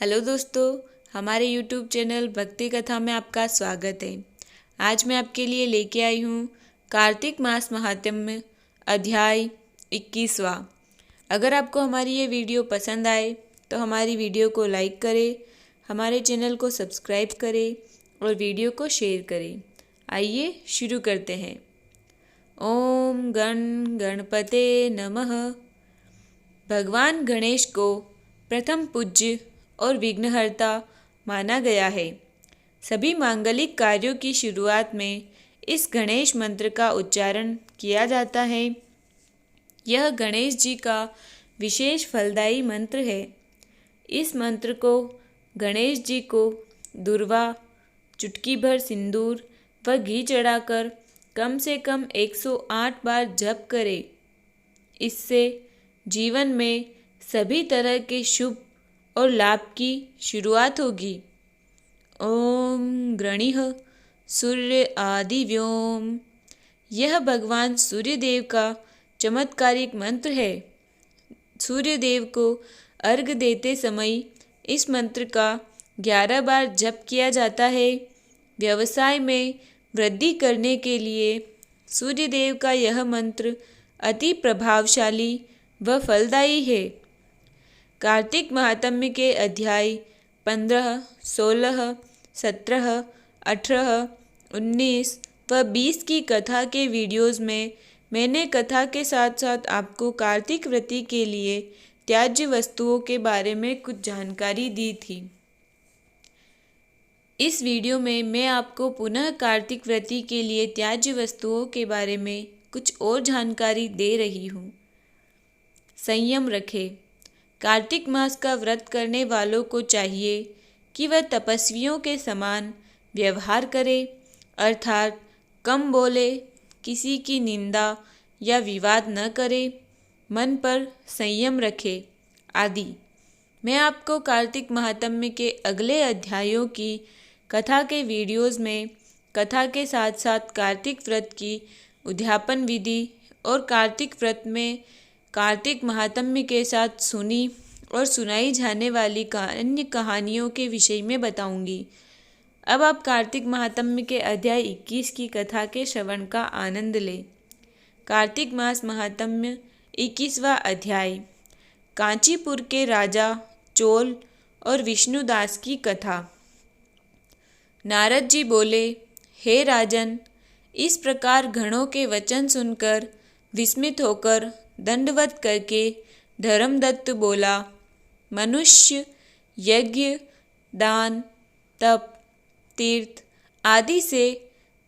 Hello दोस्तों, हमारे YouTube channel भक्ति कथा में आपका स्वागत है। आज मैं आपके लिए लेके आई हूँ कार्तिक मास महात्म्य अध्याय 21वां। अगर आपको हमारी ये वीडियो पसंद आए तो हमारी वीडियो को लाइक करें, हमारे चैनल को सब्सक्राइब करें और वीडियो को शेयर करें। आइए शुरू करते हैं। ओम गण गणपते नमः। भगवान गणेश को प्रथम पूज्य और विघ्नहर्ता माना गया है। सभी मांगलिक कार्यों की शुरुआत में इस गणेश मंत्र का उच्चारण किया जाता है। यह गणेश जी का विशेष फलदायी मंत्र है। इस मंत्र को गणेश जी को दूर्वा, चुटकी भर सिंदूर व घी चढ़ाकर कम से कम 108 बार जप करें। इससे जीवन में सभी तरह के शुभ और लाभ की शुरुआत होगी। ओम गणिः सूर्य आदि व्योम। यह भगवान सूर्यदेव का चमत्कारिक मंत्र है। सूर्यदेव को अर्घ्य देते समय इस मंत्र का 11 बार जप किया जाता है। व्यवसाय में वृद्धि करने के लिए सूर्यदेव का यह मंत्र अति प्रभावशाली व फलदायी है। कार्तिक महात्म्य के अध्याय 15, 16, 17, 18, 19 व 20 की कथा के वीडियोस में मैंने कथा के साथ साथ आपको कार्तिक व्रती के लिए त्याज्य वस्तुओं के बारे में कुछ जानकारी दी थी। इस वीडियो में मैं आपको पुनः कार्तिक व्रती के लिए त्याज्य वस्तुओं के बारे में कुछ और जानकारी दे रही हूँ। संयम रखें। कार्तिक मास का व्रत करने वालों को चाहिए कि वह तपस्वियों के समान व्यवहार करे, अर्थात कम बोले, किसी की निंदा या विवाद न करे, मन पर संयम रखे आदि। मैं आपको कार्तिक महात्म्य के अगले अध्यायों की कथा के वीडियोस में कथा के साथ साथ कार्तिक व्रत की उद्यापन विधि और कार्तिक व्रत में कार्तिक महात्म्य के साथ सुनी और सुनाई जाने वाली अन्य कहानियों के विषय में बताऊंगी। अब आप कार्तिक महात्म्य के अध्याय 21 की कथा के श्रवण का आनंद लें। कार्तिक मास महात्म्य 21वां अध्याय। कांचीपुर के राजा चोल और विष्णुदास की कथा। नारद जी बोले, हे राजन, इस प्रकार गणों के वचन सुनकर विस्मित होकर दंडवत करके धर्मदत्त बोला, मनुष्य यज्ञ, दान, तप, तीर्थ आदि से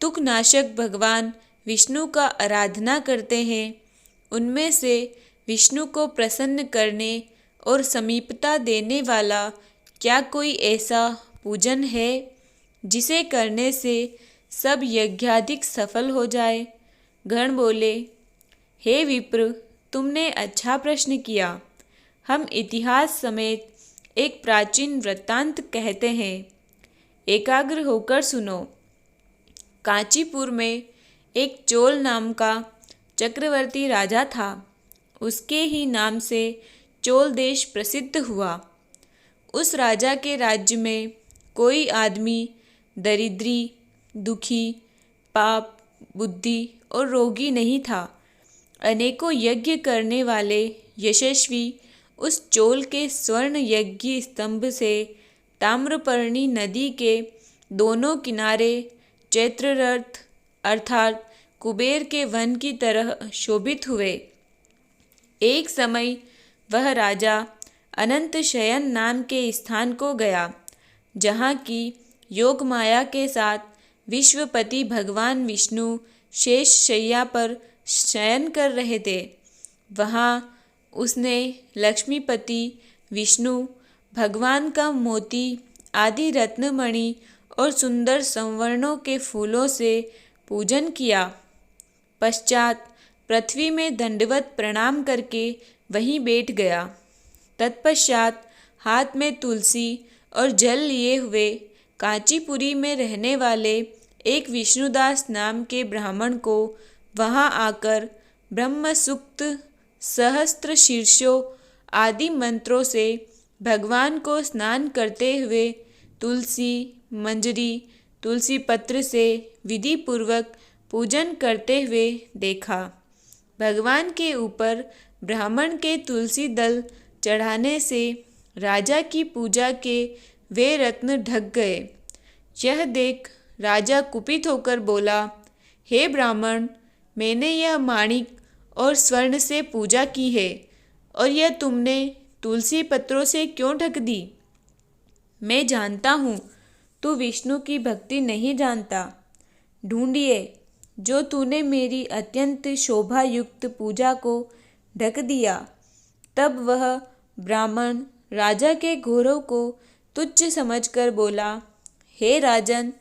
तुकनाशक भगवान विष्णु का आराधना करते हैं। उनमें से विष्णु को प्रसन्न करने और समीपता देने वाला क्या कोई ऐसा पूजन है जिसे करने से सब यज्ञाधिक सफल हो जाए? गण बोले, हे विप्र, तुमने अच्छा प्रश्न किया। हम इतिहास समेत एक प्राचीन वृत्तांत कहते हैं, एकाग्र होकर सुनो। कांचीपुर में एक चोल नाम का चक्रवर्ती राजा था। उसके ही नाम से चोल देश प्रसिद्ध हुआ। उस राजा के राज्य में कोई आदमी दरिद्री, दुखी, पाप, बुद्धि और रोगी नहीं था। अनेकों यज्ञ करने वाले यशस्वी उस चोल के स्वर्ण यज्ञ स्तंभ से ताम्रपर्णी नदी के दोनों किनारे चैत्ररथ अर्थात कुबेर के वन की तरह शोभित हुए। एक समय वह राजा अनंत शयन नाम के स्थान को गया, जहाँ की योग माया के साथ विश्वपति भगवान विष्णु शेष शैया पर शयन कर रहे थे। वहाँ उसने लक्ष्मीपति विष्णु भगवान का मोती आदि रत्नमणि और सुंदर संवर्णों के फूलों से पूजन किया। पश्चात पृथ्वी में दंडवत प्रणाम करके वहीं बैठ गया। तत्पश्चात हाथ में तुलसी और जल लिए हुए कांचीपुरी में रहने वाले एक विष्णुदास नाम के ब्राह्मण को वहाँ आकर ब्रह्म सूक्त, सहस्त्र शीर्षों आदि मंत्रों से भगवान को स्नान करते हुए तुलसी मंजरी तुलसी पत्र से विधि पूर्वक पूजन करते हुए देखा। भगवान के ऊपर ब्राह्मण के तुलसी दल चढ़ाने से राजा की पूजा के वे रत्न ढक गए। यह देख राजा कुपित होकर बोला, हे ब्राह्मण, मैंने यह माणिक और स्वर्ण से पूजा की है और यह तुमने तुलसी पत्रों से क्यों ढक दी? मैं जानता हूँ तू विष्णु की भक्ति नहीं जानता। ढूंढिए, जो तूने मेरी अत्यंत शोभा युक्त पूजा को ढक दिया। तब वह ब्राह्मण राजा के गौरव को तुच्छ समझकर बोला, हे राजन,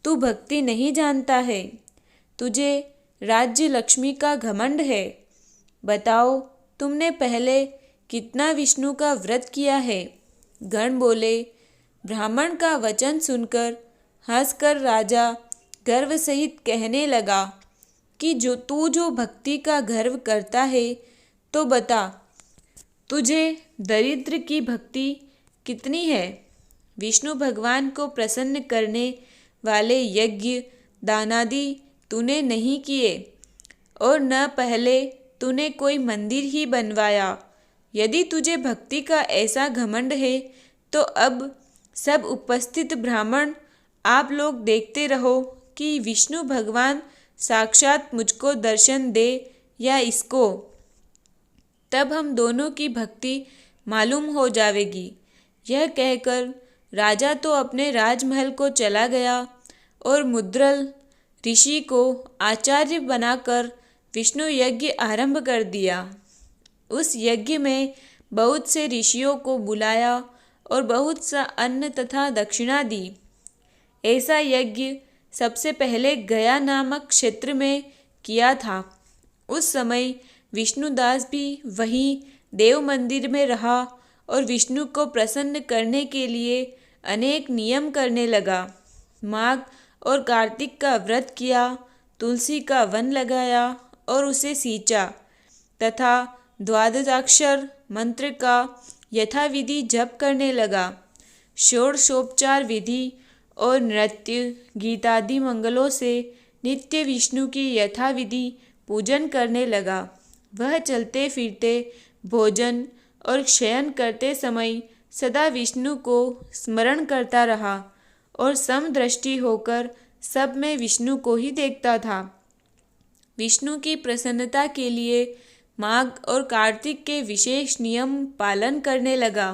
तू भक्ति नहीं जानता है, तुझे राज्य लक्ष्मी का घमंड है। बताओ, तुमने पहले कितना विष्णु का व्रत किया है? गण बोले। ब्राह्मण का वचन सुनकर हंसकर राजा गर्व सहित कहने लगा कि जो भक्ति का गर्व करता है, तो बता, तुझे दरिद्र की भक्ति कितनी है? विष्णु भगवान को प्रसन्न करने वाले यज्ञ दानादि तूने नहीं किए और न पहले तूने कोई मंदिर ही बनवाया। यदि तुझे भक्ति का ऐसा घमंड है तो अब सब उपस्थित ब्राह्मण आप लोग देखते रहो कि विष्णु भगवान साक्षात मुझको दर्शन दे या इसको। तब हम दोनों की भक्ति मालूम हो जाएगी। यह कहकर राजा तो अपने राजमहल को चला गया और मुद्रल ऋषि को आचार्य बनाकर विष्णु यज्ञ आरंभ कर दिया। उस यज्ञ में बहुत से ऋषियों को बुलाया और बहुत सा अन्न तथा दक्षिणा दी। ऐसा यज्ञ सबसे पहले गया नामक क्षेत्र में किया था। उस समय विष्णुदास भी वहीं देव मंदिर में रहा और विष्णु को प्रसन्न करने के लिए अनेक नियम करने लगा। माघ और कार्तिक का व्रत किया, तुलसी का वन लगाया और उसे सींचा तथा द्वादशाक्षर मंत्र का यथाविधि जप करने लगा। षोडशोपचार विधि और नृत्य गीतादि मंगलों से नित्य विष्णु की यथाविधि पूजन करने लगा। वह चलते फिरते भोजन और शयन करते समय सदा विष्णु को स्मरण करता रहा और समदृष्टि होकर सब में विष्णु को ही देखता था। विष्णु की प्रसन्नता के लिए माघ और कार्तिक के विशेष नियम पालन करने लगा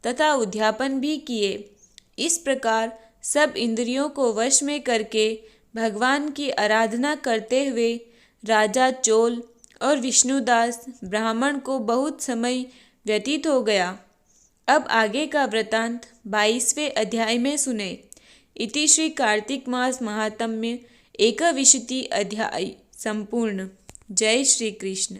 तथा उद्यापन भी किए। इस प्रकार सब इंद्रियों को वश में करके भगवान की आराधना करते हुए राजा चोल और विष्णुदास ब्राह्मण को बहुत समय व्यतीत हो गया। अब आगे का वृतांत 22वें अध्याय में सुने। इति श्री कार्तिक मास महात्म्य एकविंशति अध्याय संपूर्ण। जय श्री कृष्ण।